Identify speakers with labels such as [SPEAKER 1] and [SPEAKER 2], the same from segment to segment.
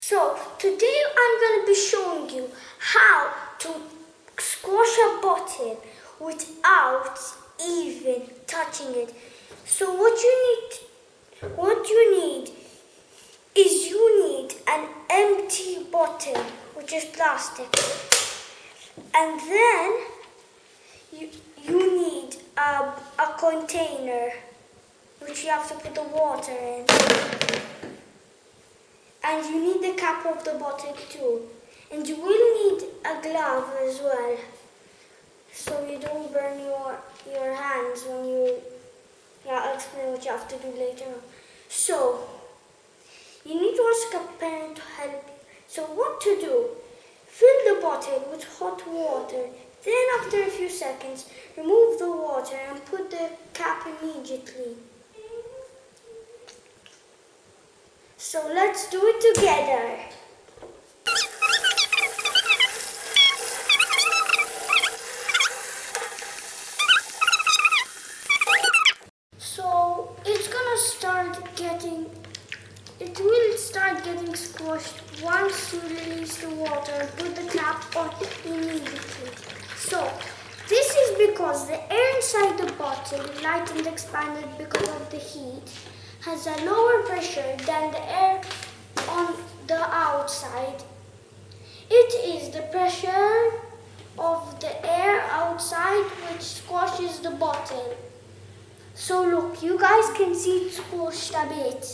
[SPEAKER 1] So today I'm going to be showing you how to squash a bottle without even touching it. So what you need is an empty bottle, which is plastic, and then you need a container which you have to put the water in. And you need the cap of the bottle too. And you will need a glove as well, so you don't burn your hands when you... Yeah, I'll explain what you have to do later on. So, you need to ask a parent to help you. So what to do? Fill the bottle with hot water. Then after a few seconds, remove the water and put the cap immediately. So let's do it together. So it will start getting squashed once you release the water and put the cap on immediately. So this is because the air inside the bottle, light and expanded because of the heat, has a lower pressure than the air on the outside. It is the pressure of the air outside which squashes the bottle. So look, you guys can see it squashed a bit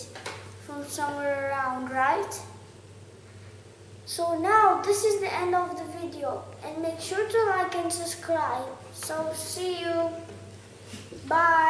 [SPEAKER 1] from somewhere around, right? So now this is the end of the video, and make sure to like and subscribe. So see you. Bye.